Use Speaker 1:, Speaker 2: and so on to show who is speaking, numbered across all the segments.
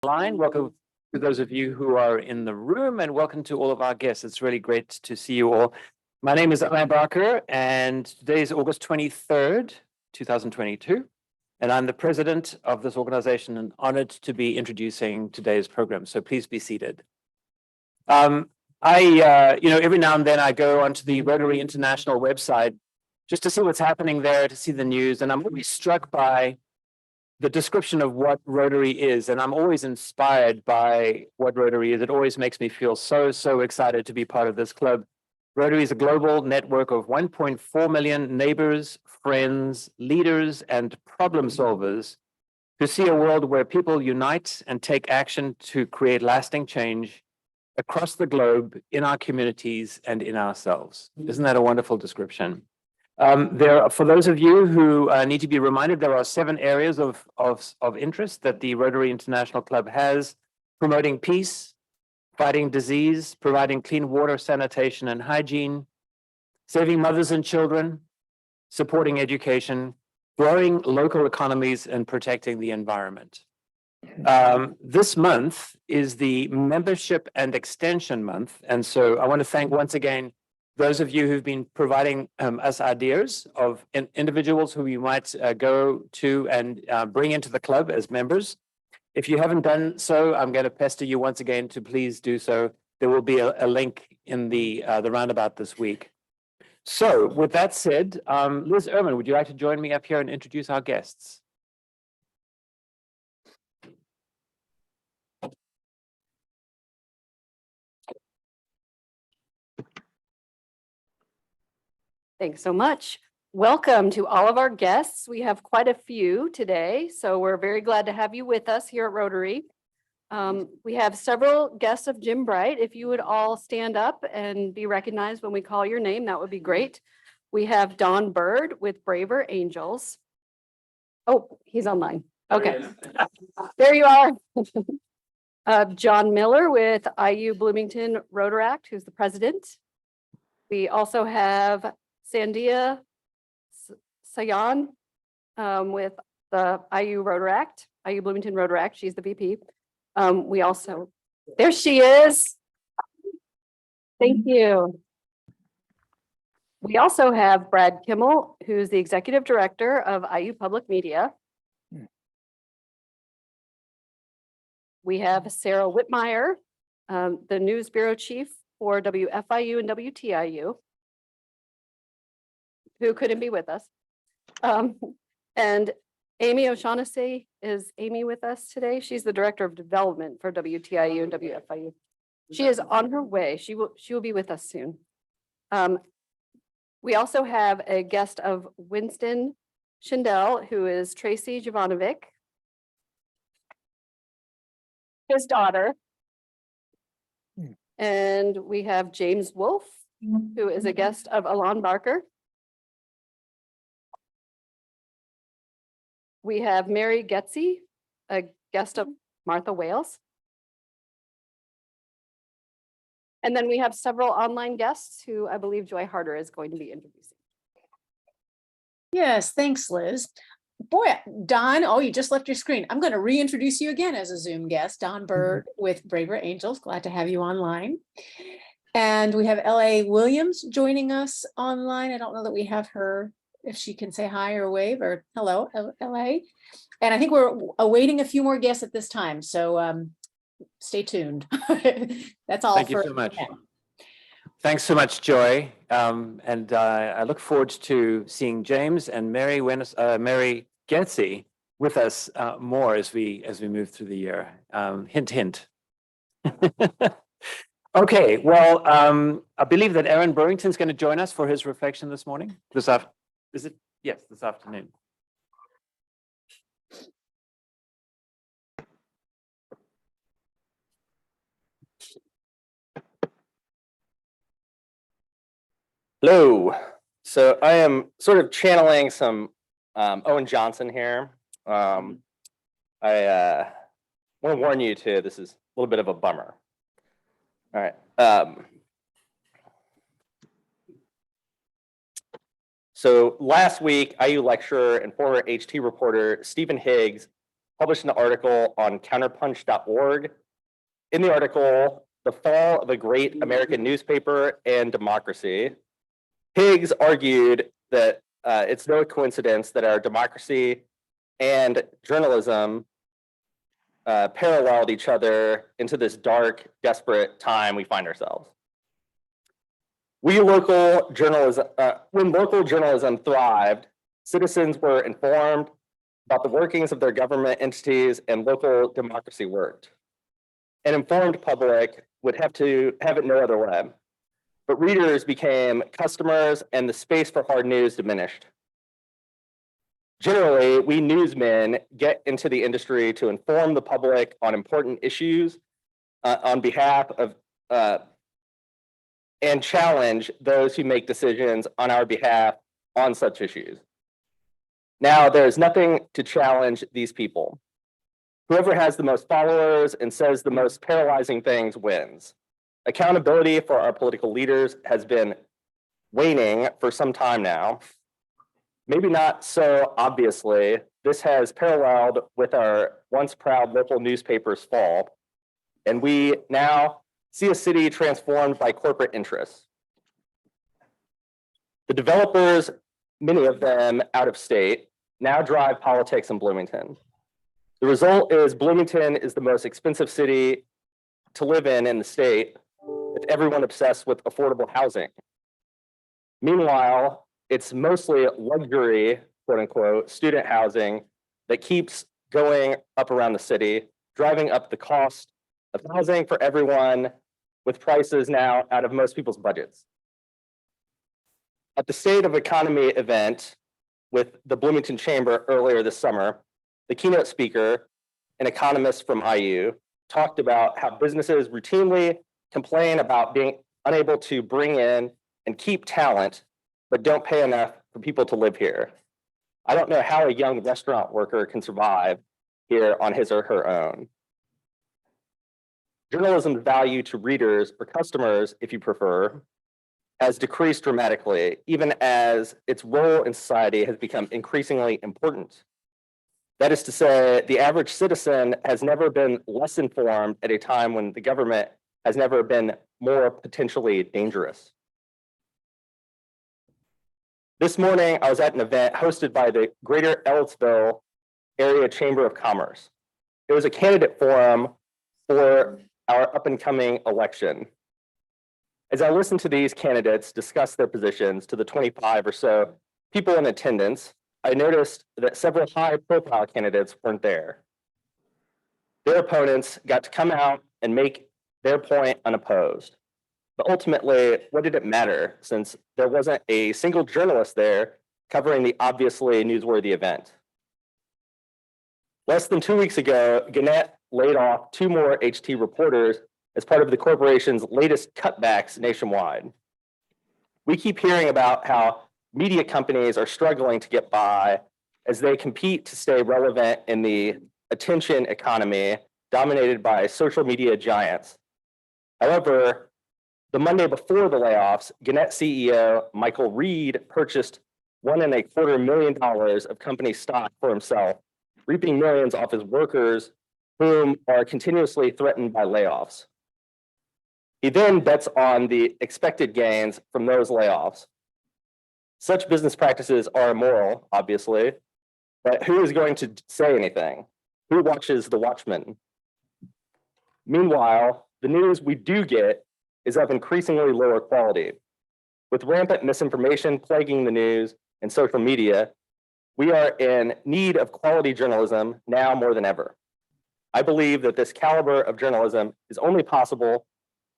Speaker 1: Online. Welcome to those of you who are in the room, and welcome to all of our guests. It's really great to see you all. My name is Alain Barker, and today is August 23rd, 2022, and I'm the president of this organization and honored to be introducing today's program. So please be seated. Every now and then I go onto the Rotary International website just to see what's happening there, to see the news, and I'm always struck by the description of what Rotary is, and I'm always inspired by what Rotary is. It always makes me feel so excited to be part of this club. Rotary is a global network of 1.4 million neighbors, friends, leaders, and problem solvers who see a world where people unite and take action to create lasting change across the globe, in our communities, and in ourselves. Isn't that a wonderful description? For those of you who need to be reminded, there are 7 areas of interest that the Rotary International Club has: promoting peace, fighting disease, providing clean water, sanitation, and hygiene, saving mothers and children, supporting education, growing local economies, and protecting the environment. This month is the Membership and Extension Month, and so I want to thank once again those of you who've been providing us ideas of individuals who you might go to and bring into the club as members. If you haven't done so, I'm going to pester you once again to please do so. There will be a link in the roundabout this week. So with that said, Liz Ehrman, would you like to join me up here and introduce our guests?
Speaker 2: Thanks so much. Welcome to all of our guests. We have quite a few today, so we're very glad to have you with us here at Rotary. We have several guests of Jim Bright. If you would all stand up and be recognized when we call your name, that would be great. We have Don Bird with Braver Angels. Oh, he's online. Okay, there you are. John Miller with IU Bloomington Rotaract, who's the president. We also have Sandia Sayan with the IU Rotaract, IU Bloomington Rotaract. She's the VP. There she is. Thank you. We also have Brad Kimmel, who's the executive director of IU Public Media. We have Sarah Whitmire, the news bureau chief for WFIU and WTIU, who couldn't be with us. And Amy O'Shaughnessy, is Amy with us today? She's the director of development for WTIU and WFIU. She is on her way. She will be with us soon. We also have a guest of Winston Schindel, who is Tracy Jovanovic, his daughter. And we have James Wolfe, who is a guest of Alon Barker. We have Mary Getzy, a guest of Martha Wales. And then we have several online guests who I believe Joy Harder is going to be introducing.
Speaker 3: Yes, thanks, Liz. Boy, Don, oh, you just left your screen. I'm going to reintroduce you again as a Zoom guest, Don Bird with Braver Angels. Glad to have you online. And we have L.A. Williams joining us online. I don't know that we have her, if she can say hi or wave or hello, L.A. And I think we're awaiting a few more guests at this time. So stay tuned. That's all.
Speaker 1: Thank you so much. Thanks so much, Joy. I look forward to seeing James and Mary Getzy with us more as we move through the year. Hint, hint. Okay, well, I believe that Aaron Burrington is going to join us for his reflection this morning. This afternoon.
Speaker 4: Hello. So I am sort of channeling some Owen Johnson here. I want to warn you too, this is a little bit of a bummer. All right. So last week, IU lecturer and former HT reporter Stephen Higgs published an article on counterpunch.org. In the article, The Fall of a Great American Newspaper and Democracy, Higgs argued that it's no coincidence that our democracy and journalism paralleled each other into this dark, desperate time we find ourselves. When local journalism thrived, citizens were informed about the workings of their government entities and local democracy worked. An informed public would have it no other way. But readers became customers and the space for hard news diminished. Generally, we newsmen get into the industry to inform the public on important issues on behalf of and challenge those who make decisions on our behalf on such issues. Now, there is nothing to challenge these people. Whoever has the most followers and says the most paralyzing things wins. Accountability for our political leaders has been waning for some time now. Maybe not so obviously, this has paralleled with our once proud local newspaper's fall, and we now see a city transformed by corporate interests. The developers, many of them out of state, now drive politics in Bloomington. The result is Bloomington is the most expensive city to live in the state, with everyone obsessed with affordable housing. Meanwhile, it's mostly luxury, quote unquote, student housing that keeps going up around the city, driving up the cost of housing for everyone, with prices now out of most people's budgets. At the State of Economy event with the Bloomington Chamber earlier this summer, the keynote speaker, an economist from IU, talked about how businesses routinely complain about being unable to bring in and keep talent, but don't pay enough for people to live here. I don't know how a young restaurant worker can survive here on his or her own. Journalism's value to readers or customers, if you prefer, has decreased dramatically, even as its role in society has become increasingly important. That is to say, the average citizen has never been less informed at a time when the government has never been more potentially dangerous. This morning, I was at an event hosted by the Greater Ellettsville Area Chamber of Commerce. It was a candidate forum for our up-and-coming election. As I listened to these candidates discuss their positions to the 25 or so people in attendance, I noticed that several high-profile candidates weren't there. Their opponents got to come out and make their point unopposed. But ultimately, what did it matter, since there wasn't a single journalist there covering the obviously newsworthy event? Less than 2 weeks ago, Gannett laid off 2 more HT reporters as part of the corporation's latest cutbacks nationwide. We keep hearing about how media companies are struggling to get by as they compete to stay relevant in the attention economy dominated by social media giants. However, the Monday before the layoffs, Gannett CEO Michael Reed purchased $1.25 million of company stock for himself, reaping millions off his workers, whom are continuously threatened by layoffs. He then bets on the expected gains from those layoffs. Such business practices are immoral, obviously, but who is going to say anything? Who watches the watchmen? Meanwhile, the news we do get is of increasingly lower quality. With rampant misinformation plaguing the news and social media, we are in need of quality journalism now more than ever. I believe that this caliber of journalism is only possible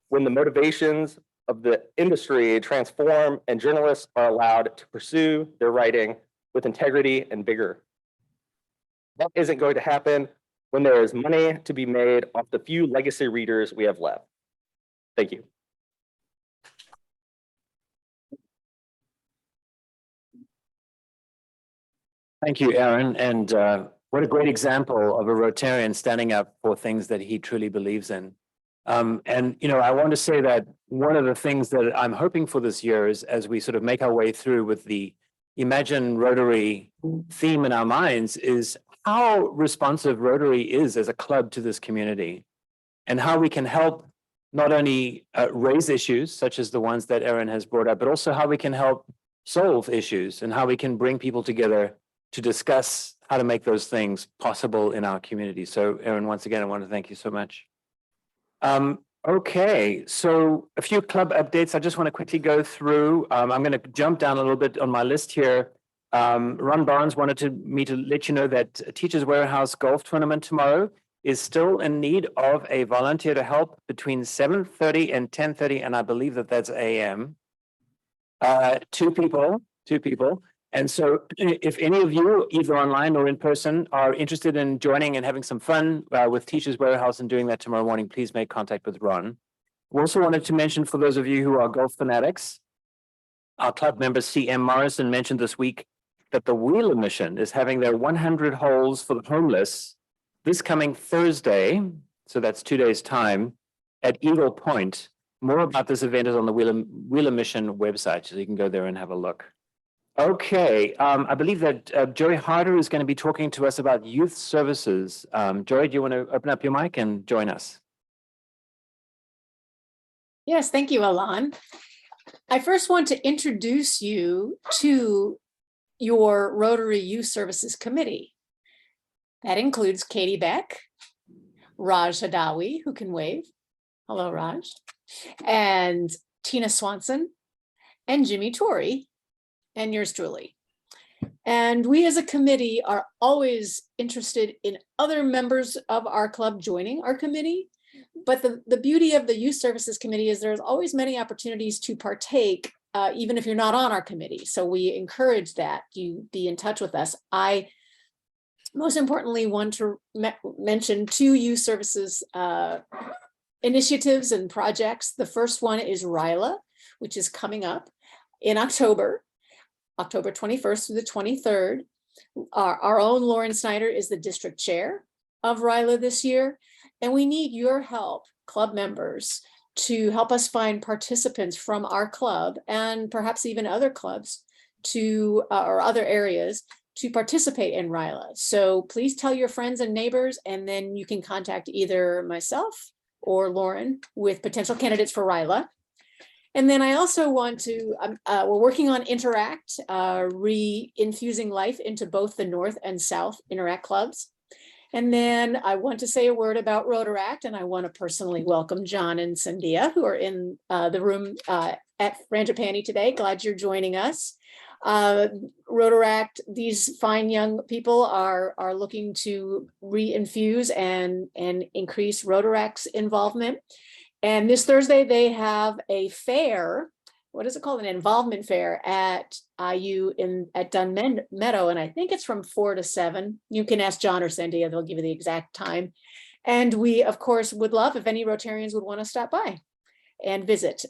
Speaker 4: when the motivations of the industry transform and journalists are allowed to pursue their writing with integrity and vigor. That isn't going to happen when there is money to be made off the few legacy readers we have left. Thank you.
Speaker 1: Thank you, Aaron. And what a great example of a Rotarian standing up for things that he truly believes in. And, you know, I want to say that one of the things that I'm hoping for this year is, as we sort of make our way through with the Imagine Rotary theme in our minds, is how responsive Rotary is as a club to this community and how we can help not only raise issues such as the ones that Erin has brought up, but also how we can help solve issues and how we can bring people together to discuss how to make those things possible in our community. So Erin, once again, I want to thank you so much. Okay, so a few club updates. I just want to quickly go through. I'm going to jump down a little bit on my list here. Ron Barnes wanted me to let you know that Teachers Warehouse Golf Tournament tomorrow is still in need of a volunteer to help between 7:30 and 10:30, and I believe that that's AM. Two people. And so if any of you, either online or in person, are interested in joining and having some fun with Teachers Warehouse and doing that tomorrow morning, please make contact with Ron. We also wanted to mention, for those of you who are golf fanatics, our club member C.M. Morrison mentioned this week that the Wheeler Mission is having their 100 holes for the homeless this coming Thursday, so that's 2 days' time, at Eagle Point. More about this event is on the Wheeler Mission website, so you can go there and have a look. Okay, I believe that Joy Harder is going to be talking to us about youth services. Joy, do you want to open up your mic and join us?
Speaker 3: Yes, thank you, Alon. I first want to introduce you to your Rotary Youth Services Committee. That includes Katie Beck, Raj Hadawi, who can wave. Hello, Raj. And Tina Swanson and Jimmy Torrey, and yours truly. And we as a committee are always interested in other members of our club joining our committee. But the beauty of the Youth Services Committee is there's always many opportunities to partake, even if you're not on our committee. So we encourage that you be in touch with us. I most importantly want to mention two youth services initiatives and projects. The first one is RILA, which is coming up in October 21st through the 23rd. Our own Lauren Snyder is the district chair of RILA this year, and we need your help, club members, to help us find participants from our club and perhaps even other clubs to or other areas to participate in RILA. So please tell your friends and neighbors, and then you can contact either myself or Lauren with potential candidates for RILA. And then I also want to, we're working on Interact, re-infusing life into both the North and South Interact clubs. And then I want to say a word about Rotaract, and I want to personally welcome John and Sandia, who are in the room at Frangipani today. Glad you're joining us. Rotaract, these fine young people are looking to re-infuse and increase Rotaract's involvement. And this Thursday, they have a fair, what is it called? An involvement fair at IU at Dunn Meadow. And I think it's from 4 to 7. You can ask John or Sandia, they'll give you the exact time. And we, of course, would love if any Rotarians would want to stop by and visit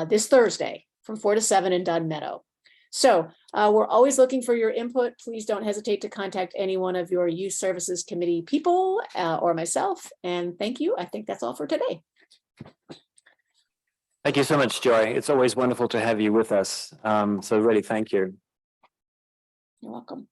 Speaker 3: this Thursday from 4 to 7 in Dunn Meadow. So we're always looking for your input. Please don't hesitate to contact any one of your Youth Services Committee people or myself. And thank you. I think that's all for today.
Speaker 1: Thank you so much, Joy. It's always wonderful to have you with us. So really, thank you.
Speaker 3: You're welcome.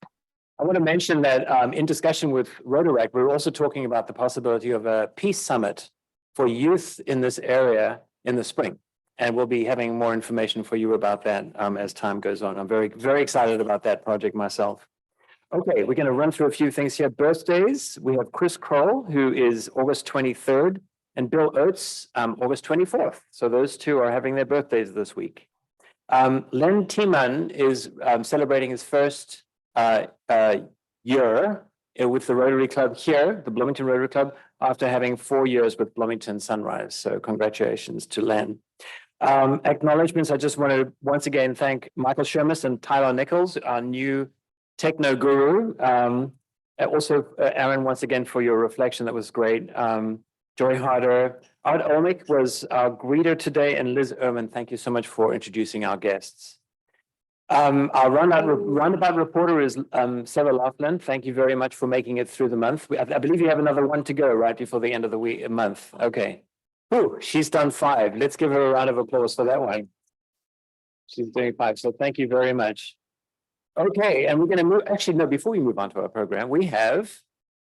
Speaker 1: I want to mention that in discussion with Rotaract, we're also talking about the possibility of a peace summit for youth in this area in the spring. And we'll be having more information for you about that as time goes on. I'm very, very excited about that project myself. Okay, we're going to run through a few things here. Birthdays, we have Chris Kroll, who is August 23rd, and Bill Oates, August 24th. So those two are having their birthdays this week. Len Tiemann is celebrating his first year with the Rotary Club here, the Bloomington Rotary Club, after having 4 years with Bloomington Sunrise. So congratulations to Len. Acknowledgments, I just want to once again thank Michael Shermis and Tyler Nichols, our new techno guru. Also, Aaron, once again, for your reflection, that was great. Joy Harder, Art Olmik was our greeter today, and Liz Ehrman, thank you so much for introducing our guests. Our roundabout reporter is Sarah Laughlin. Thank you very much for making it through the month. I believe you have another one to go right before the end of the month. Okay. Ooh, she's done 5. Let's give her a round of applause for that one. She's doing 5, so thank you very much. Okay, and we're going to move, actually, no, before we move on to our program, we have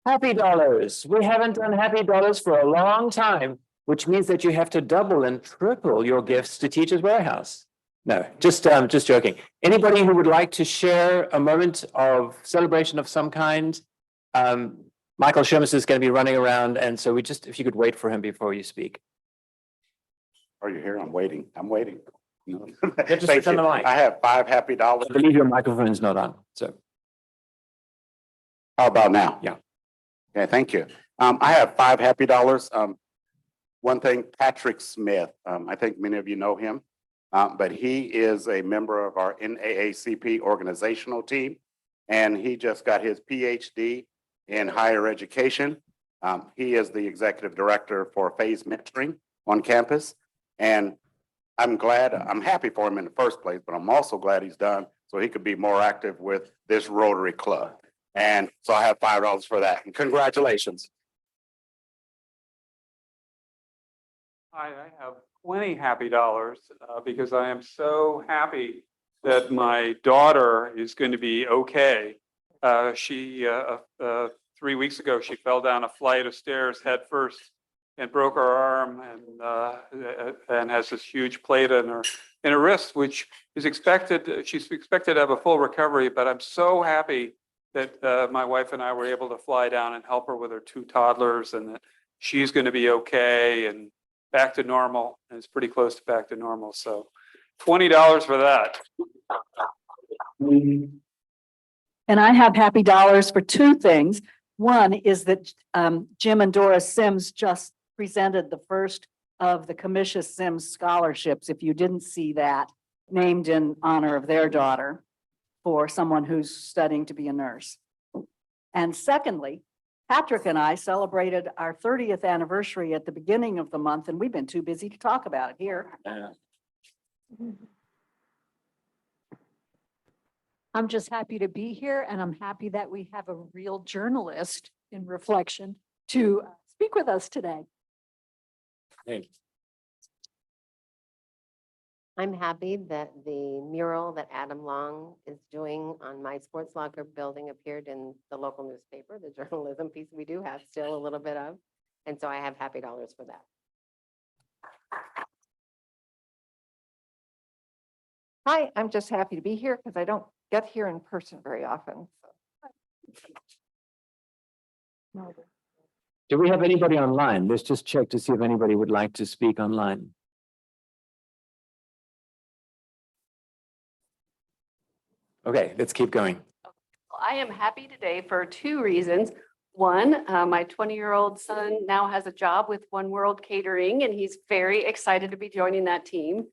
Speaker 1: Happy dollars. We haven't done happy dollars for a long time, which means that you have to double and triple your gifts to Teachers Warehouse. No, just joking. Anybody who would like to share a moment of celebration of some kind? Michael Shemus is going to be running around, and so if you could wait for him before you speak.
Speaker 5: Are you here? I'm waiting. I'm waiting.
Speaker 1: just
Speaker 5: Thank
Speaker 1: turn
Speaker 5: you.
Speaker 1: the mic.
Speaker 5: I have $5 happy.
Speaker 1: I believe your microphone's not on, so.
Speaker 5: How about now?
Speaker 1: Yeah.
Speaker 5: Okay, thank you. I have $5 happy. One thing, Patrick Smith, I think many of you know him, but he is a member of our NAACP organizational team, and he just got his PhD in higher education. He is the executive director for Phase Mentoring on campus, and I'm happy for him in the first place, but I'm also glad he's done so he could be more active with this Rotary Club. And so I have $5 for that. And congratulations.
Speaker 6: Hi, I have 20 happy dollars because I am so happy that my daughter is going to be okay. She 3 weeks ago, she fell down a flight of stairs head first and broke her arm and has this huge plate in her wrist, which is expected. She's expected to have a full recovery, but I'm so happy that my wife and I were able to fly down and help her with her 2 toddlers, and that she's going to be okay and back to normal. And it's pretty close to back to normal. So $20 for that.
Speaker 7: And I have happy dollars for 2 things. One is that Jim and Dora Sims just presented the first of the Commissia Sims scholarships, if you didn't see that, named in honor of their daughter for someone who's studying to be a nurse. And secondly, Patrick and I celebrated our 30th anniversary at the beginning of the month, and we've been too busy to talk about it here.
Speaker 8: I'm just happy to be here, and I'm happy that we have a real journalist in Reflection to speak with us today.
Speaker 1: Hey.
Speaker 9: I'm happy that the mural that Adam Long is doing on my sports locker building appeared in the local newspaper, the journalism piece we do have still a little bit of. And so I have happy dollars for that.
Speaker 10: Hi, I'm just happy to be here because I don't get here in person very often.
Speaker 1: Do we have anybody online? Let's just check to see if anybody would like to speak online. Okay, let's keep going.
Speaker 2: I am happy today for 2 reasons. One, my 20-year-old son now has a job with One World Catering, and he's very excited to be joining that team.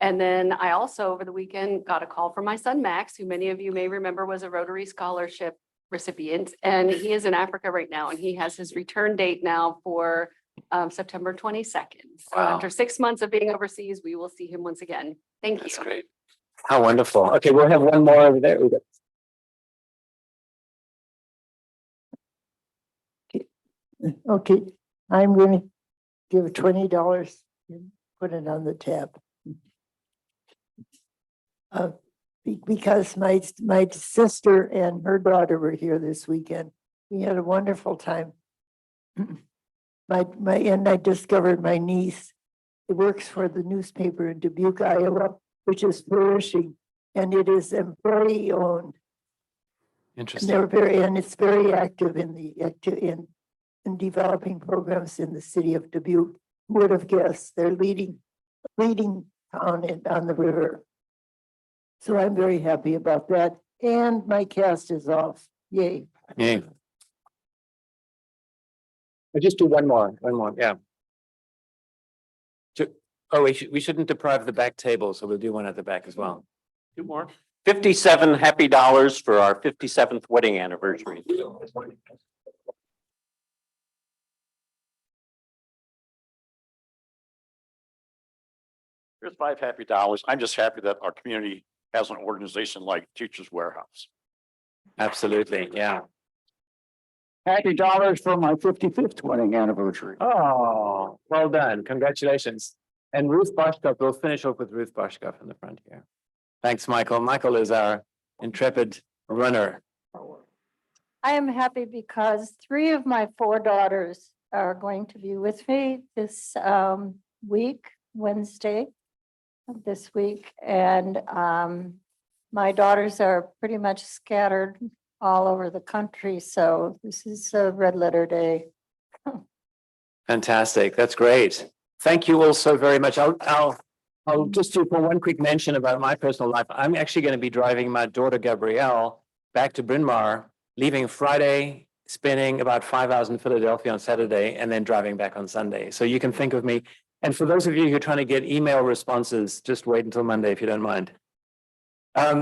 Speaker 2: And then I also, over the weekend, got a call from my son, Max, who many of you may remember was a Rotary Scholarship recipient. And he is in Africa right now, and he has his return date now for September 22nd. So
Speaker 1: Wow.
Speaker 2: after 6 months of being overseas, we will see him once again. Thank you.
Speaker 1: That's great. How wonderful. Okay, we'll have one more over there.
Speaker 10: Okay, I'm going to give $20 and put it on the tab. Because my sister and her daughter were here this weekend. We had a wonderful time. And I discovered my niece works for the newspaper in Dubuque, Iowa, which is flourishing, and it is employee owned. And
Speaker 1: Interesting.
Speaker 10: they're it's very active in developing programs in the city of Dubuque. Who would have guessed? They're leading town on the river. So I'm very happy about that. And my cast is off. Yay.
Speaker 1: Yeah. I'll just do one more, yeah. Oh, we shouldn't deprive the back table, so we'll do one at the back as well.
Speaker 6: 2 more.
Speaker 11: 57 happy dollars for our 57th wedding anniversary. Here's 5 happy dollars. I'm just happy that our community has an organization like Teachers Warehouse.
Speaker 1: Absolutely, yeah.
Speaker 11: Happy dollars for my 55th wedding anniversary.
Speaker 1: Oh, well done. Congratulations. And Ruth Boshk, we'll finish off with Ruth Boshk in the front here. Thanks, Michael. Michael is our intrepid runner.
Speaker 10: I am happy because 3 of my 4 daughters are going to be with me this week, Wednesday of this week. And my daughters are pretty much scattered all over the country. So this is a red letter day.
Speaker 1: Fantastic. That's great. Thank you all so very much. I'll just do one quick mention about my personal life. I'm actually going to be driving my daughter Gabrielle back to Bryn Mawr, leaving Friday, spending about 5 hours in Philadelphia on Saturday, and then driving back on Sunday. So you can think of me. And for those of you who are trying to get email responses, just wait until Monday if you don't mind.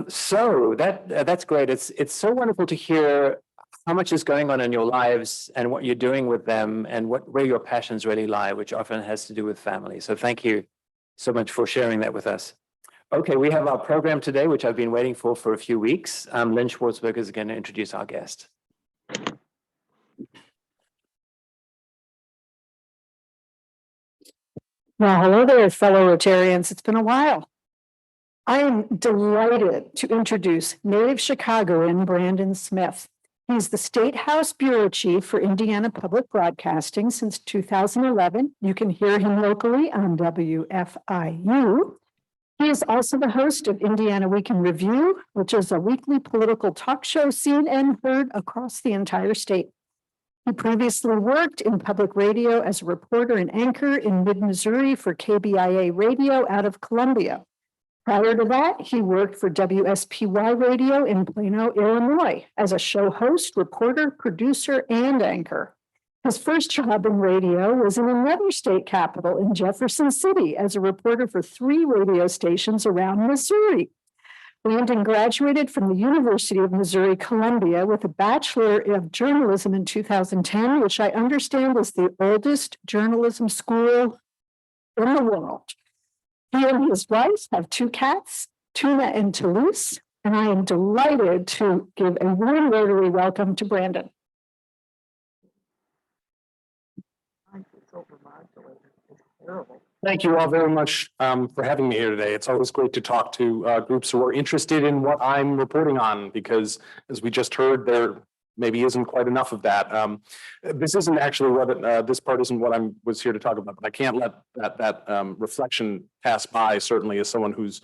Speaker 1: So that's great. It's so wonderful to hear how much is going on in your lives and what you're doing with them and where your passions really lie, which often has to do with family. So thank you so much for sharing that with us. Okay, we have our program today, which I've been waiting for a few weeks. Lynn Schwartzberg is going to introduce our guest.
Speaker 8: Well, hello there, fellow Rotarians. It's been a while. I am delighted to introduce native Chicagoan Brandon Smith. He's the State House Bureau Chief for Indiana Public Broadcasting since 2011. You can hear him locally on WFIU. He is also the host of Indiana Week in Review, which is a weekly political talk show seen and heard across the entire state. He previously worked in public radio as a reporter and anchor in mid-Missouri for KBIA Radio out of Columbia. Prior to that, he worked for WSPY Radio in Plano, Illinois, as a show host, reporter, producer, and anchor. His first job in radio was in another state capital in Jefferson City as a reporter for 3 radio stations around Missouri. Brandon graduated from the University of Missouri-Columbia with a Bachelor of Journalism in 2010, which I understand is the oldest journalism school in the world. He and his wife have 2 cats, Tuna and Toulouse, and I am delighted to give a warm Rotary welcome to Brandon.
Speaker 12: Thank you all very much for having me here today. It's always great to talk to groups who are interested in what I'm reporting on, because as we just heard, there maybe isn't quite enough of that. This isn't actually what this part isn't what I was here to talk about, but I can't let that reflection pass by, certainly as someone who's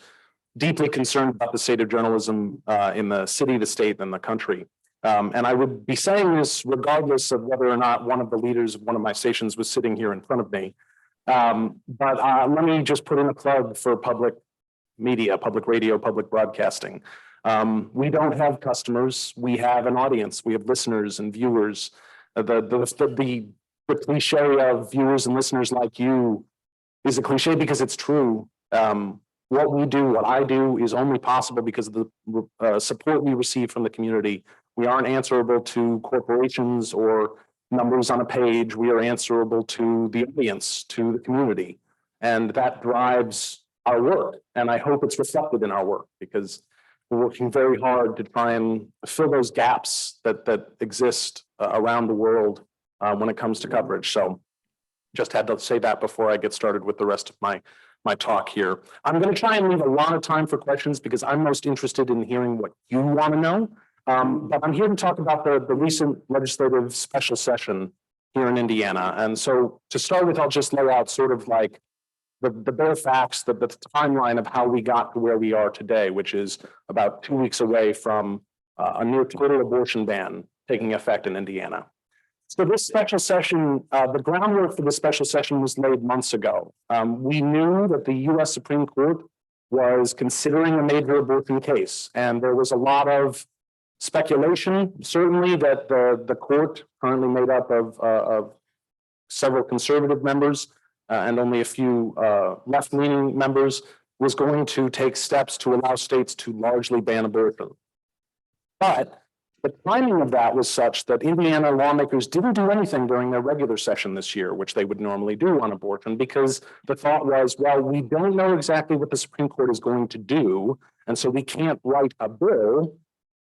Speaker 12: deeply concerned about the state of journalism in the city, the state, and the country. And I would be saying this regardless of whether or not one of the leaders of one of my stations was sitting here in front of me. But let me just put in a plug for public media, public radio, public broadcasting. We don't have customers. We have an audience. We have listeners and viewers. The cliche of viewers and listeners like you is a cliche because it's true. What we do, what I do, is only possible because of the support we receive from the community. We aren't answerable to corporations or numbers on a page. We are answerable to the audience, to the community. And that drives our work. And I hope it's reflected in our work, because we're working very hard to try and fill those gaps that exist around the world when it comes to coverage. So just had to say that before I get started with the rest of my talk here. I'm going to try and leave a lot of time for questions because I'm most interested in hearing what you want to know. But I'm here to talk about the recent legislative special session here in Indiana. And so to start with, I'll just lay out sort of like the bare facts, the timeline of how we got to where we are today, which is about 2 weeks away from a near total abortion ban taking effect in Indiana. So this special session, the groundwork for the special session was laid months ago. We knew that the US Supreme Court was considering a major abortion case, and there was a lot of speculation, certainly, that the court, currently made up of several conservative members and only a few left-leaning members, was going to take steps to allow states to largely ban abortion. But the timing of that was such that Indiana lawmakers didn't do anything during their regular session this year, which they would normally do on abortion, because the thought was, well, we don't know exactly what the Supreme Court is going to do, and so we can't write a bill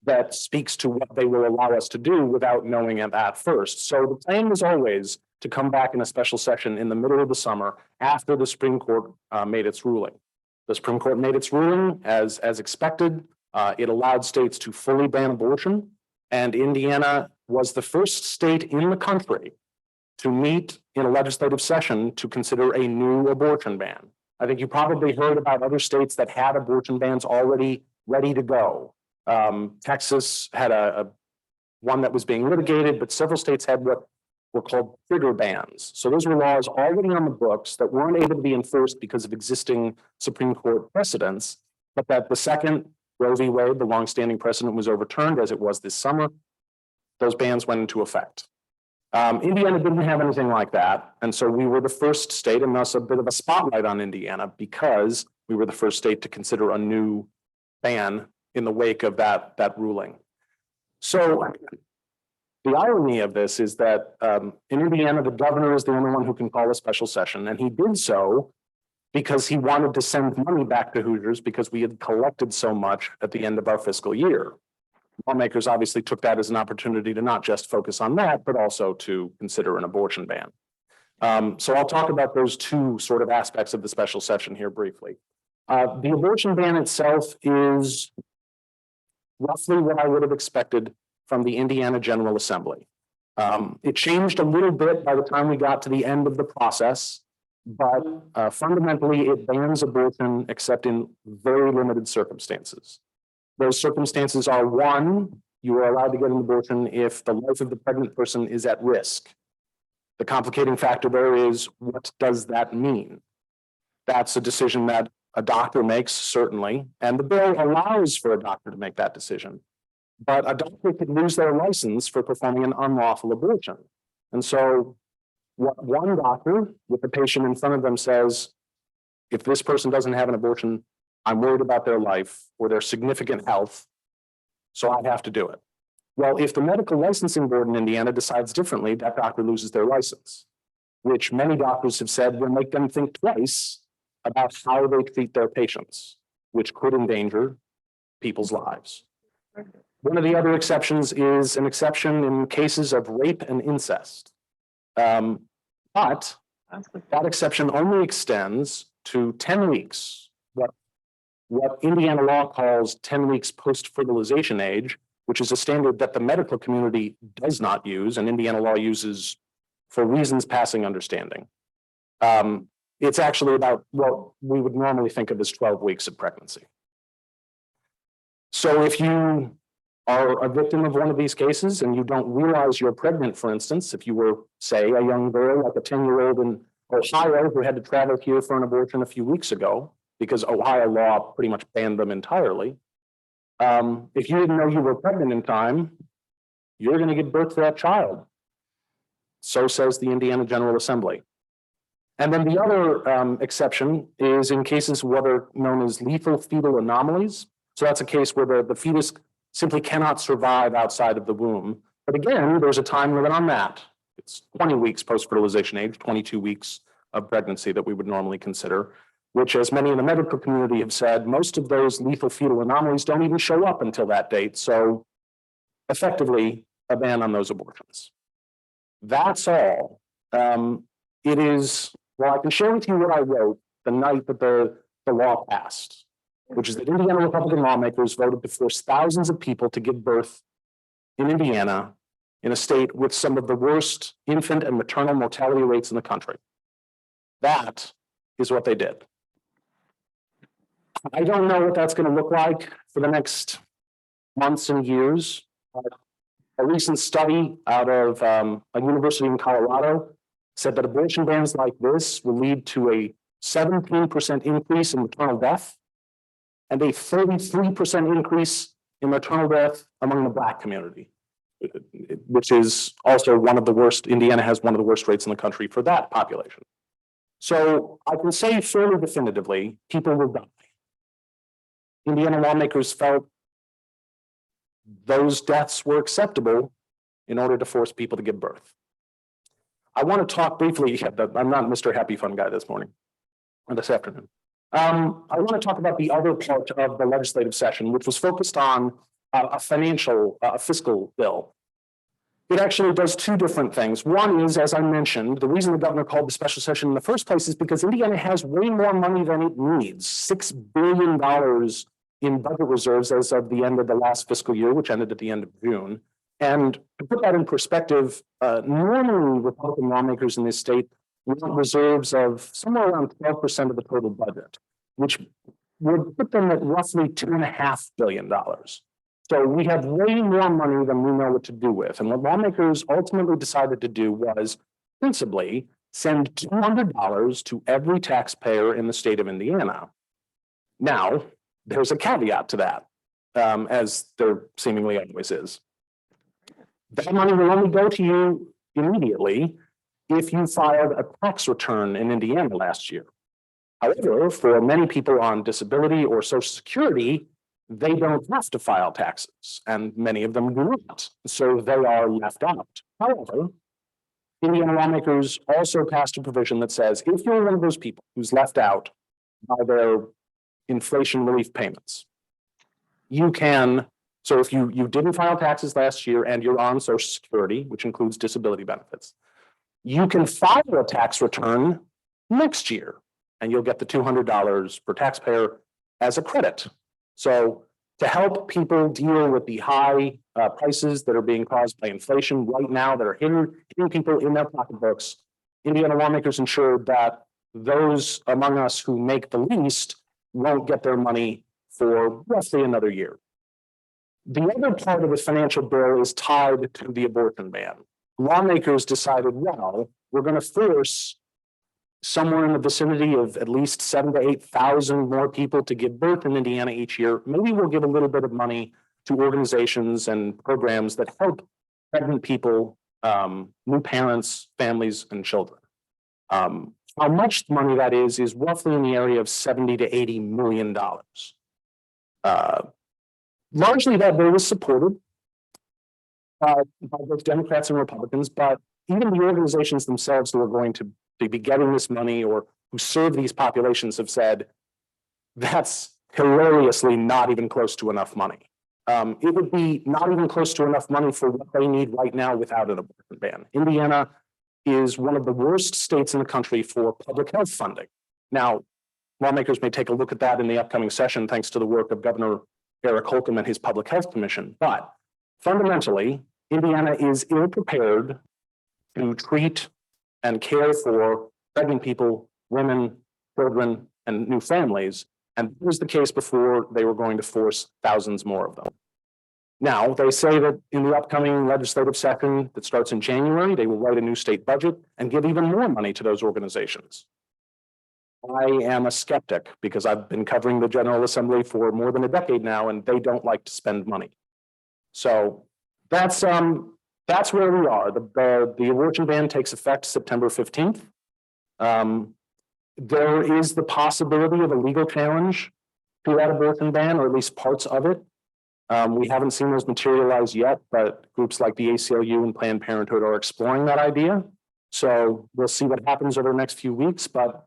Speaker 12: that speaks to what they will allow us to do without knowing that first. So the plan was always to come back in a special session in the middle of the summer after the Supreme Court made its ruling. The Supreme Court made its ruling as expected. It allowed states to fully ban abortion, and Indiana was the first state in the country to meet in a legislative session to consider a new abortion ban. I think you probably heard about other states that had abortion bans already ready to go. Texas had one that was being litigated, but several states had what were called trigger bans. So those were laws already on the books that weren't able to be enforced because of existing Supreme Court precedents, but that the second Roe v. Wade, the longstanding precedent, was overturned, as it was this summer, those bans went into effect. Indiana didn't have anything like that. And so we were the first state, and thus a bit of a spotlight on Indiana, because we were the first state to consider a new ban in the wake of that ruling. So the irony of this is that in Indiana, the governor is the only one who can call a special session, and he did so because he wanted to send money back to Hoosiers because we had collected so much at the end of our fiscal year. Lawmakers obviously took that as an opportunity to not just focus on that, but also to consider an abortion ban. So I'll talk about those two sort of aspects of the special session here briefly. The abortion ban itself is roughly what I would have expected from the Indiana General Assembly. It changed a little bit by the time we got to the end of the process, but fundamentally it bans abortion except in very limited circumstances. Those circumstances are: one, you are allowed to get an abortion if the life of the pregnant person is at risk. The complicating factor there is, what does that mean? That's a decision that a doctor makes, certainly, and the bill allows for a doctor to make that decision. But a doctor could lose their license for performing an unlawful abortion. And so what one doctor with the patient in front of them says, if this person doesn't have an abortion, I'm worried about their life or their significant health, so I have to do it. Well, if the medical licensing board in Indiana decides differently, that doctor loses their license, which many doctors have said will make them think twice about how they treat their patients, which could endanger people's lives. One of the other exceptions is an exception in cases of rape and incest. But that exception only extends to 10 weeks, what Indiana law calls 10 weeks post-fertilization age, which is a standard that the medical community does not use, and Indiana law uses for reasons passing understanding. It's actually about what we would normally think of as 12 weeks of pregnancy. So if you are a victim of one of these cases and you don't realize you're pregnant, for instance, if you were, say, a young girl, like a 10-year-old in Ohio who had to travel here for an abortion a few weeks ago, because Ohio law pretty much banned them entirely. If you didn't know you were pregnant in time, you're going to give birth to that child. So says the Indiana General Assembly. And then the other exception is in cases what are known as lethal fetal anomalies. So that's a case where the fetus simply cannot survive outside of the womb. But again, there's a time limit on that. It's 20 weeks post-fertilization age, 22 weeks of pregnancy that we would normally consider, which, as many in the medical community have said, most of those lethal fetal anomalies don't even show up until that date. So effectively, a ban on those abortions. That's all. It is, well, I can share with you what I wrote the night that the law passed, which is that Indiana Republican lawmakers voted to force thousands of people to give birth in Indiana, in a state with some of the worst infant and maternal mortality rates in the country. That is what they did. I don't know what that's going to look like for the next months and years. A recent study out of a university in Colorado said that abortion bans like this will lead to a 17% increase in maternal death and a 33% increase in maternal death among the Black community, which is also one of the worst. Indiana has one of the worst rates in the country for that population. So I can say fairly definitively, people will die. Indiana lawmakers felt those deaths were acceptable in order to force people to give birth. I want to talk briefly, I'm not Mr. Happy Fun Guy this morning, or this afternoon. I want to talk about the other part of the legislative session, which was focused on a fiscal bill. It actually does two different things. One is, as I mentioned, the reason the governor called the special session in the first place is because Indiana has way more money than it needs, $6 billion in budget reserves as of the end of the last fiscal year, which ended at the end of June. And to put that in perspective, normally Republican lawmakers in this state want reserves of somewhere around 12% of the total budget, which would put them at roughly $2.5 billion. So we have way more money than we know what to do with. And what lawmakers ultimately decided to do was principally send $200 to every taxpayer in the state of Indiana. Now, there's a caveat to that, as there seemingly always is. That money will only go to you immediately if you filed a tax return in Indiana last year. However, for many people on disability or Social Security, they don't have to file taxes, and many of them do not. So they are left out. However, Indiana lawmakers also passed a provision that says if you're one of those people who's left out by their inflation relief payments, you can, so if you didn't file taxes last year and you're on Social Security, which includes disability benefits, you can file a tax return next year and you'll get the $200 per taxpayer as a credit. So to help people deal with the high prices that are being caused by inflation right now that are hitting people in their pocketbooks, Indiana lawmakers ensured that those among us who make the least won't get their money for roughly another year. The other part of the financial bill is tied to the abortion ban. Lawmakers decided, well, we're going to force somewhere in the vicinity of at least 7,000 to 8,000 more people to give birth in Indiana each year. Maybe we'll give a little bit of money to organizations and programs that help pregnant people, new parents, families, and children. How much money that is roughly in the area of $70 to $80 million. Largely that bill was supported by both Democrats and Republicans, but even the organizations themselves who are going to be getting this money or who serve these populations have said, that's hilariously not even close to enough money. It would be not even close to enough money for what they need right now without an abortion ban. Indiana is one of the worst states in the country for public health funding. Now, lawmakers may take a look at that in the upcoming session, thanks to the work of Governor Eric Holcomb and his Public Health Commission. But fundamentally, Indiana is ill-prepared to treat and care for pregnant people, women, children, and new families. And that was the case before they were going to force thousands more of them. Now, they say that in the upcoming legislative session that starts in January, they will write a new state budget and give even more money to those organizations. I am a skeptic because I've been covering the General Assembly for more than a decade now, and they don't like to spend money. So that's where we are. The abortion ban takes effect September 15th. There is the possibility of a legal challenge to that abortion ban, or at least parts of it. We haven't seen those materialize yet, but groups like the ACLU and Planned Parenthood are exploring that idea. So we'll see what happens over the next few weeks. But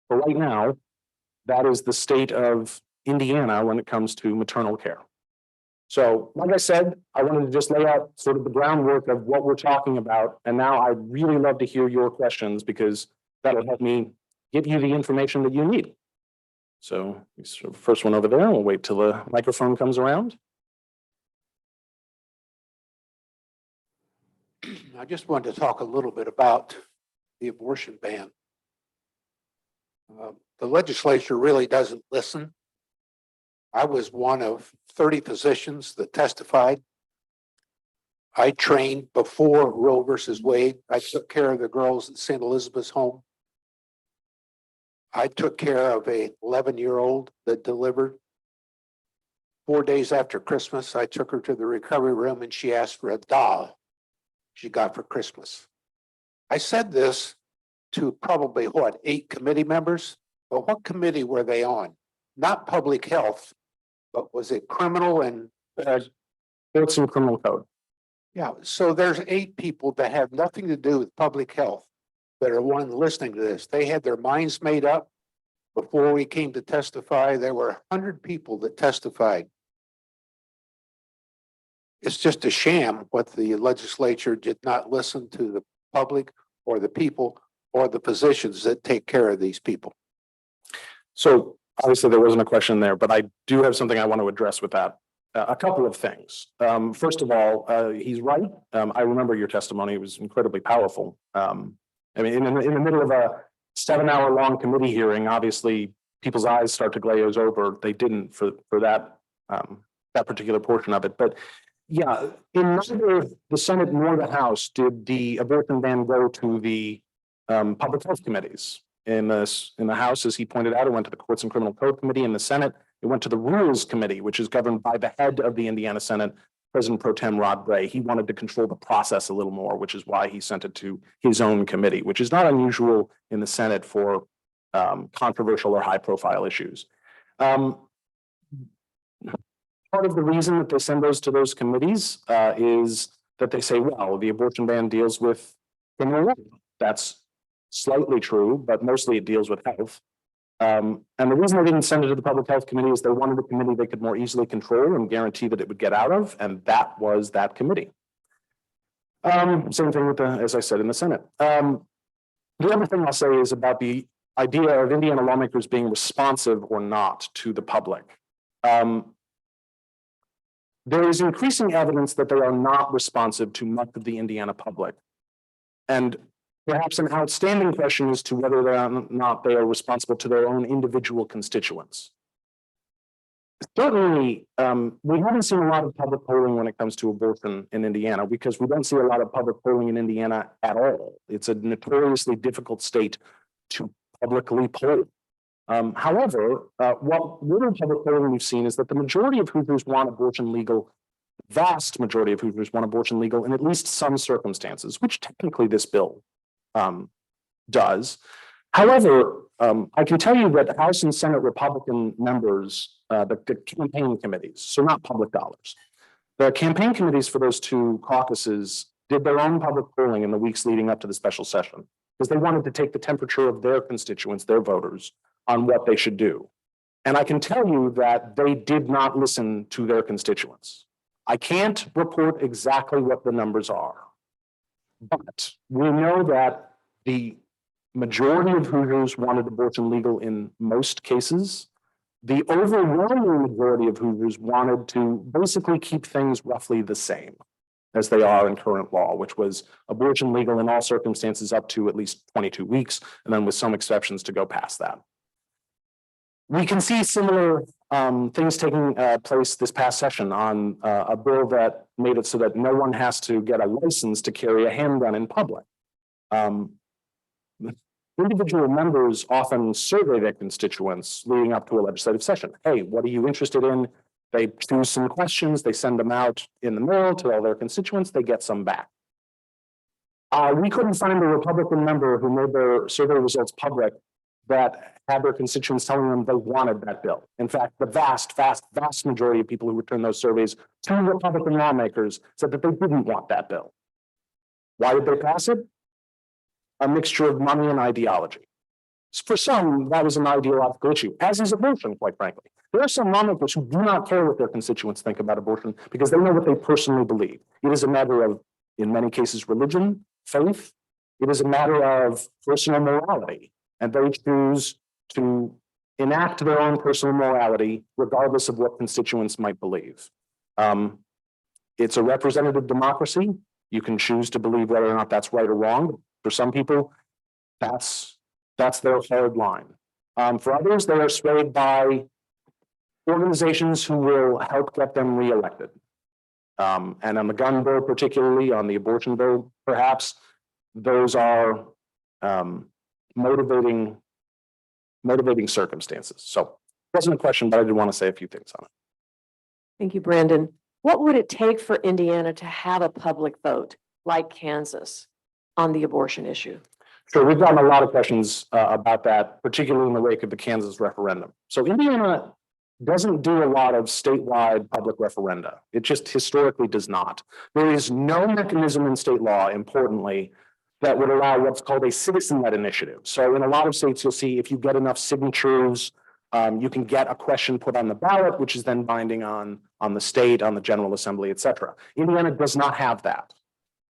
Speaker 12: for right now, that is the state of Indiana when it comes to maternal care. So, like I said, I wanted to just lay out sort of the groundwork of what we're talking about. And now I'd really love to hear your questions because that'll help me give you the information that you need. So, first one over there, we'll wait till the microphone comes around.
Speaker 13: I just wanted to talk a little bit about the abortion ban. The legislature really doesn't listen. I was one of 30 physicians that testified. I trained before Roe versus Wade. I took care of the girls at St. Elizabeth's home. I took care of a 11-year-old that delivered. 4 days after Christmas, I took her to the recovery room and she asked for a doll she got for Christmas. I said this to probably, 8 committee members? But what committee were they on? Not public health, but was it criminal and?
Speaker 12: Courts and criminal code.
Speaker 13: Yeah, so there's 8 people that have nothing to do with public health that are one listening to this. They had their minds made up before we came to testify. There were 100 people that testified. It's just a sham what the legislature did not listen to the public or the people or the physicians that take care of these people.
Speaker 12: So obviously there wasn't a question there, but I do have something I want to address with that. a couple of things. First of all, he's right. I remember your testimony. It was incredibly powerful. I mean, in the middle of a 7-hour-long committee hearing, obviously people's eyes start to glaze over. They didn't for that that particular portion of it. But yeah, in neither the Senate nor the House did the abortion ban go to the public health committees. In the House, as he pointed out, it went to the Courts and Criminal Code Committee. In the Senate, it went to the Rules Committee, which is governed by the head of the Indiana Senate, President Pro Tem Rod Bray. He wanted to control the process a little more, which is why he sent it to his own committee, which is not unusual in the Senate for controversial or high-profile issues. Part of the reason that they send those to those committees is that they say, well, the abortion ban deals with criminal law. That's slightly true, but mostly it deals with health. And the reason they didn't send it to the Public Health Committee is they wanted a committee they could more easily control and guarantee that it would get out of, and that was that committee. Same thing with as I said, in the Senate. The other thing I'll say is about the idea of Indiana lawmakers being responsive or not to the public. There is increasing evidence that they are not responsive to much of the Indiana public. And perhaps an outstanding question as to whether or not they are responsible to their own individual constituents. Certainly, we haven't seen a lot of public polling when it comes to abortion in Indiana, because we don't see a lot of public polling in Indiana at all. It's a notoriously difficult state to publicly poll. However, what little public polling we've seen is that the majority of Hoosiers want abortion legal. Vast majority of Hoosiers want abortion legal in at least some circumstances, which technically this bill does. However, I can tell you that House and Senate Republican members, the campaign committees, so not public dollars, the campaign committees for those two caucuses did their own public polling in the weeks leading up to the special session, because they wanted to take the temperature of their constituents, their voters, on what they should do. And I can tell you that they did not listen to their constituents. I can't report exactly what the numbers are, but we know that the majority of Hoosiers wanted abortion legal in most cases. The overwhelming majority of Hoosiers wanted to basically keep things roughly the same as they are in current law, which was abortion legal in all circumstances up to at least 22 weeks, and then with some exceptions to go past that. We can see similar things taking place this past session on a bill that made it so that no one has to get a license to carry a handgun in public. Individual members often survey their constituents leading up to a legislative session. Hey, what are you interested in? They choose some questions, they send them out in the mail to all their constituents, they get some back. We couldn't find a Republican member who made their survey results public that had their constituents telling them they wanted that bill. In fact, the vast majority of people who returned those surveys to Republican lawmakers said that they didn't want that bill. Why did they pass it? A mixture of money and ideology. For some, that was an ideological issue, as is abortion, quite frankly. There are some lawmakers who do not care what their constituents think about abortion because they know what they personally believe. It is a matter of, in many cases, religion, faith. It is a matter of personal morality, and they choose to enact their own personal morality regardless of what constituents might believe. It's a representative democracy. You can choose to believe whether or not that's right or wrong. For some people, that's their hard line. For others, they are swayed by organizations who will help get them reelected. And on the gun bill, particularly on the abortion bill, perhaps, those are motivating circumstances. So it wasn't a question, but I did want to say a few things on it.
Speaker 8: Thank you, Brandon. What would it take for Indiana to have a public vote like Kansas on the abortion issue?
Speaker 12: Sure, we've gotten a lot of questions about that, particularly in the wake of the Kansas referendum. So Indiana doesn't do a lot of statewide public referenda. It just historically does not. There is no mechanism in state law, importantly, that would allow what's called a citizen-led initiative. So in a lot of states, you'll see if you get enough signatures, you can get a question put on the ballot, which is then binding on the state, on the General Assembly, et cetera. Indiana does not have that.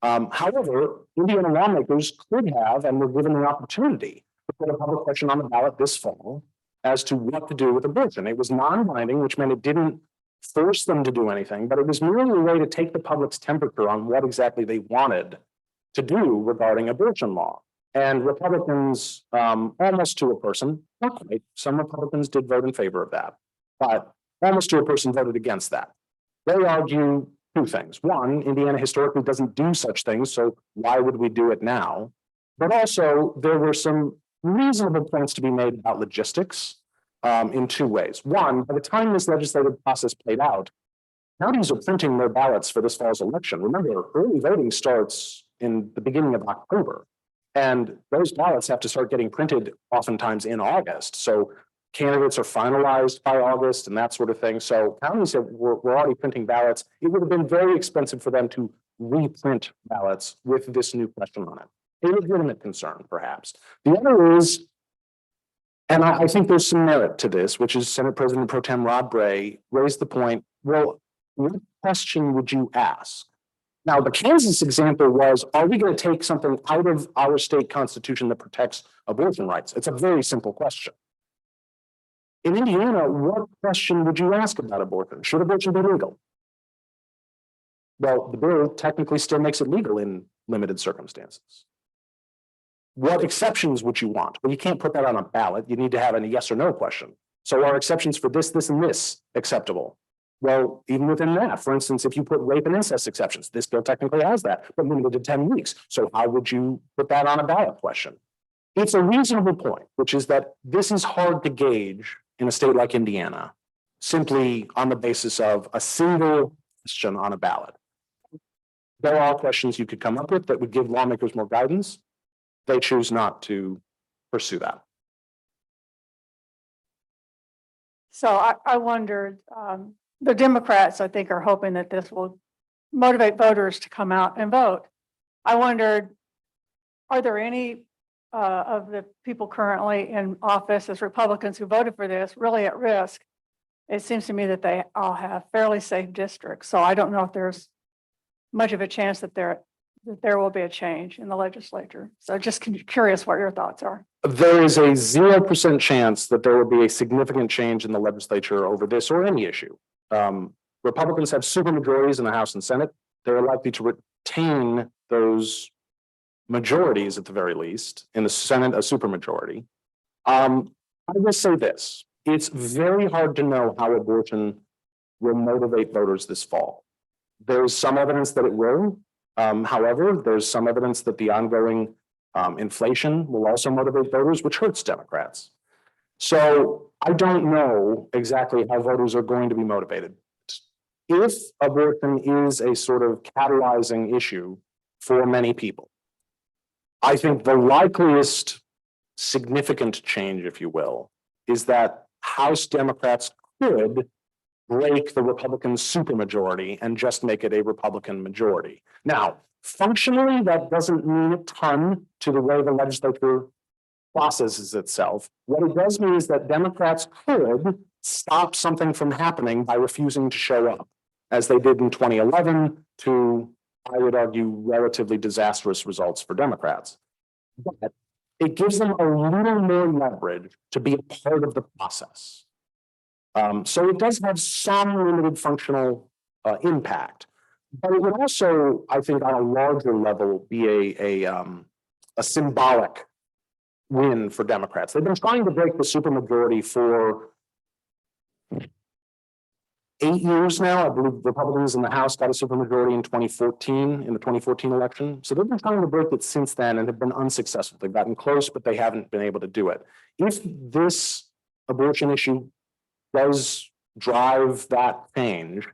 Speaker 12: However, Indiana lawmakers could have and were given the opportunity to put a public question on the ballot this fall as to what to do with abortion. It was non-binding, which meant it didn't force them to do anything, but it was merely a way to take the public's temperature on what exactly they wanted to do regarding abortion law. And Republicans, almost to a person, not quite, some Republicans did vote in favor of that, but almost to a person voted against that. They argue two things. One, Indiana historically doesn't do such things, so why would we do it now? But also, there were some reasonable points to be made about logistics in two ways. One, by the time this legislative process played out, counties are printing their ballots for this fall's election. Remember, early voting starts in the beginning of October, and those ballots have to start getting printed oftentimes in August. So candidates are finalized by August and that sort of thing. So counties were already printing ballots. It would have been very expensive for them to reprint ballots with this new question on it. A legitimate concern, perhaps. The other is, and I think there's some merit to this, which is Senate President Pro Tem Rod Bray raised the point, well, what question would you ask? Now, the Kansas example was, are we going to take something out of our state constitution that protects abortion rights? It's a very simple question. In Indiana, what question would you ask about abortion? Should abortion be legal? Well, the bill technically still makes it legal in limited circumstances. What exceptions would you want? Well, you can't put that on a ballot. You need to have a yes or no question. So are exceptions for this, this, and this acceptable? Well, even within that, for instance, if you put rape and incest exceptions, this bill technically has that, but limited to 10 weeks. So how would you put that on a ballot question? It's a reasonable point, which is that this is hard to gauge in a state like Indiana, simply on the basis of a single question on a ballot. There are questions you could come up with that would give lawmakers more guidance. They choose not to pursue that.
Speaker 8: So I wondered, the Democrats, I think, are hoping that this will motivate voters to come out and vote. I wondered, are there any of the people currently in office as Republicans who voted for this really at risk? It seems to me that they all have fairly safe districts. So I don't know if there's much of a chance that there will be a change in the legislature. So just curious what your thoughts are.
Speaker 12: There is a 0% chance that there will be a significant change in the legislature over this or any issue. Republicans have supermajorities in the House and Senate. They're likely to retain those majorities at the very least. In the Senate, a supermajority. I will say this. It's very hard to know how abortion will motivate voters this fall. There's some evidence that it will. However, there's some evidence that the ongoing inflation will also motivate voters, which hurts Democrats. So I don't know exactly how voters are going to be motivated. If abortion is a sort of catalyzing issue for many people, I think the likeliest significant change, if you will, is that House Democrats could break the Republican supermajority and just make it a Republican majority. Now, functionally, that doesn't mean a ton to the way the legislature processes itself. What it does mean is that Democrats could stop something from happening by refusing to show up, as they did in 2011 to, I would argue, relatively disastrous results for Democrats. But it gives them a little more leverage to be a part of the process. So it does have some limited functional impact, but it would also, I think, on a larger level, be a symbolic win for Democrats. They've been trying to break the supermajority for 8 years now. I believe Republicans in the House got a supermajority in 2014, in the 2014 election. So they've been trying to break it since then and have been unsuccessful. They've gotten close, but they haven't been able to do it. If this abortion issue does drive that change,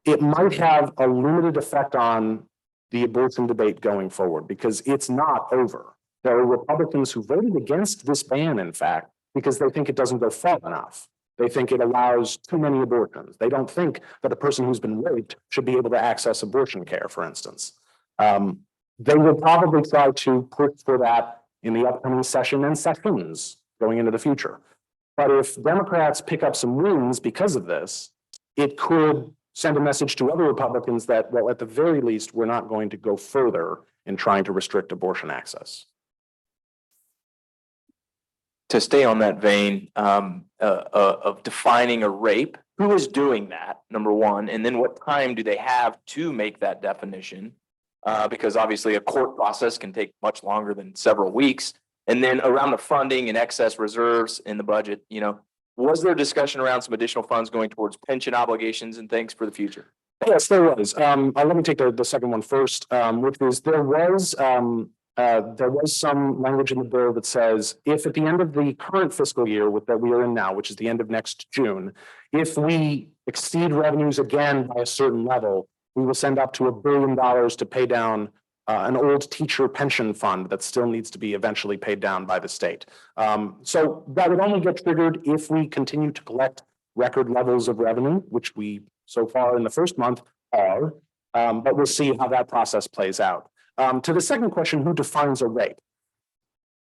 Speaker 12: it might have a limited effect on the abortion debate going forward because it's not over. There are Republicans who voted against this ban, in fact, because they think it doesn't go far enough. They think it allows too many abortions. They don't think that a person who's been raped should be able to access abortion care, for instance. They will probably try to push for that in the upcoming session and sessions going into the future. But if Democrats pick up some wins because of this, it could send a message to other Republicans that, well, at the very least, we're not going to go further in trying to restrict abortion access.
Speaker 14: To stay on that vein of defining a rape who is doing that, number one, and then what time do they have to make that definition? Because obviously a court process can take much longer than several weeks. And then around the funding and excess reserves in the budget, was there discussion around some additional funds going towards pension obligations and things for the future?
Speaker 12: Yes, there was. Let me take the second one first, which is there was some language in the bill that says if at the end of the current fiscal year that we are in now, which is the end of next June, if we exceed revenues again by a certain level, we will send up to $1 billion to pay down an old teacher pension fund that still needs to be eventually paid down by the state. So that would only get triggered if we continue to collect record levels of revenue, which we so far in the first month are, but we'll see how that process plays out. To the second question, who defines a rape?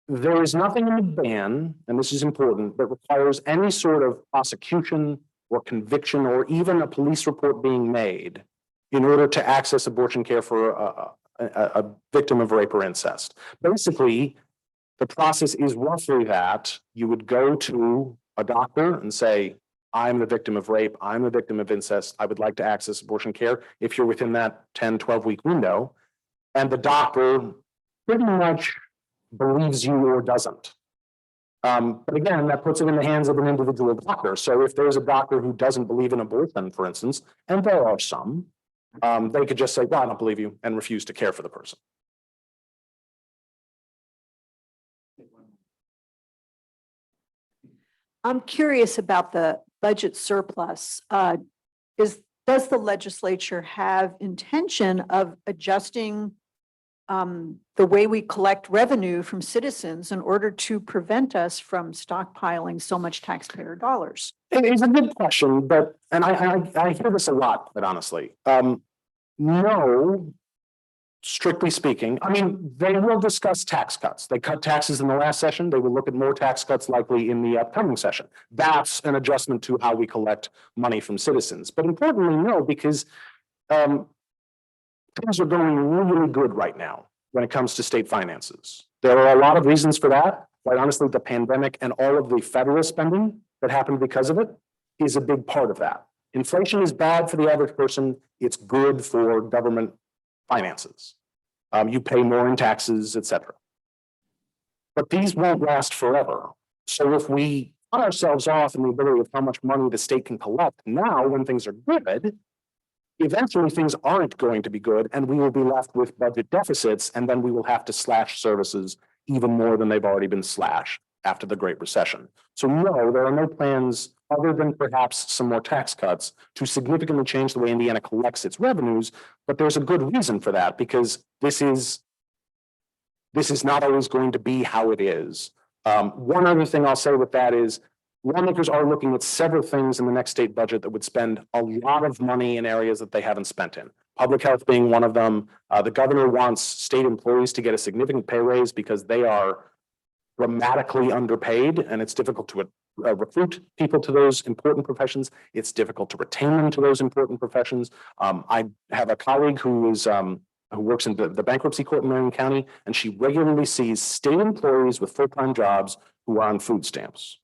Speaker 12: There is nothing in the ban, and this is important, that requires any sort of prosecution or conviction or even a police report being made in order to access abortion care for a victim of rape or incest. Basically, the process is roughly that you would go to a doctor and say, I'm the victim of rape, I'm the victim of incest, I would like to access abortion care if you're within that 10, 12-week window. And the doctor pretty much believes you or doesn't. But again, that puts it in the hands of an individual doctor. So if there's a doctor who doesn't believe in abortion, for instance, and there are some, they could just say, well, I don't believe you, and refuse to care for the person.
Speaker 8: I'm curious about the budget surplus. Does the legislature have intention of adjusting the way we collect revenue from citizens in order to prevent us from stockpiling so much taxpayer dollars?
Speaker 12: It's a good question, but, and I hear this a lot, but honestly, no, strictly speaking, I mean, they will discuss tax cuts. They cut taxes in the last session. They will look at more tax cuts likely in the upcoming session. That's an adjustment to how we collect money from citizens. But importantly, no, because things are going really good right now when it comes to state finances. There are a lot of reasons for that. Quite honestly, the pandemic and all of the federal spending that happened because of it is a big part of that. Inflation is bad for the average person. It's good for government finances. You pay more in taxes, et cetera. But these won't last forever. So if we cut ourselves off in the ability of how much money the state can collect now when things are good, eventually things aren't going to be good and we will be left with budget deficits, and then we will have to slash services even more than they've already been slashed after the Great Recession. So no, there are no plans other than perhaps some more tax cuts to significantly change the way Indiana collects its revenues. But there's a good reason for that, because this is not always going to be how it is. One other thing I'll say with that is lawmakers are looking at several things in the next state budget that would spend a lot of money in areas that they haven't spent in. Public health being one of them. The governor wants state employees to get a significant pay raise because they are dramatically underpaid, and it's difficult to recruit people to those important professions. It's difficult to retain them to those important professions. I have a colleague who works in the bankruptcy court in Marion County, and she regularly sees state employees with full-time jobs who are on food stamps.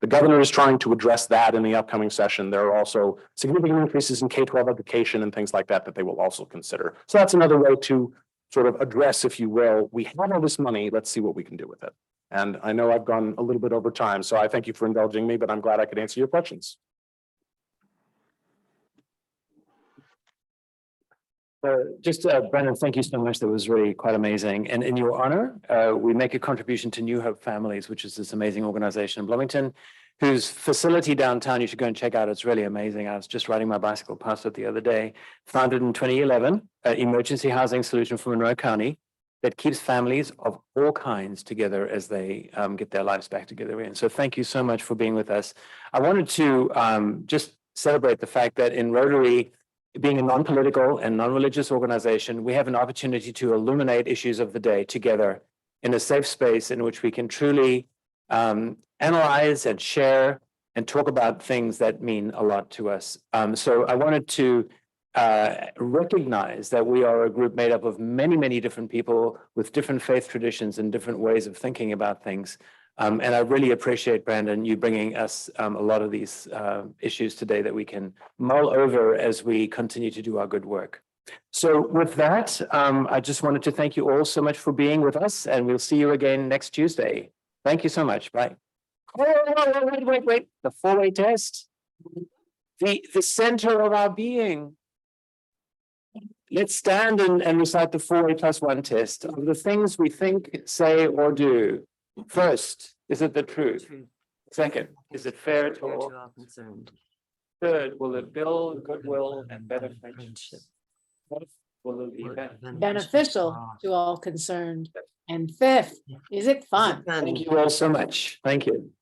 Speaker 12: The governor is trying to address that in the upcoming session. There are also significant increases in K-12 education and things like that that they will also consider. So that's another way to sort of address, if you will, we have all this money, let's see what we can do with it. And I know I've gone a little bit over time, so I thank you for indulging me, but I'm glad I could answer your questions.
Speaker 1: Brendan, thank you so much. That was really quite amazing. And in your honor, we make a contribution to New Hope Families, which is this amazing organization in Bloomington, whose facility downtown you should go and check out. It's really amazing. I was just riding my bicycle past it the other day. Founded in 2011, emergency housing solution for Monroe County that keeps families of all kinds together as they get their lives back together. And so thank you so much for being with us. I wanted to just celebrate the fact that in Rotary, being a non-political and non-religious organization, we have an opportunity to illuminate issues of the day together in a safe space in which we can truly analyze and share and talk about things that mean a lot to us. So I wanted to recognize that we are a group made up of many, many different people with different faith traditions and different ways of thinking about things. And I really appreciate, Brandon, you bringing us a lot of these issues today that we can mull over as we continue to do our good work. So with that, I just wanted to thank you all so much for being with us, and we'll see you again next Tuesday. Thank you so much. Bye. Oh, wait. The four-way test. The center of our being. Let's stand and recite the 4A+1 test of the things we think, say, or do. First, is it the truth? Second, is it fair to all? Third, will it build goodwill and better friendships? Fourth, will it be
Speaker 3: Beneficial to all concerned. And fifth, is it fun?
Speaker 1: Thank you all so much. Thank you.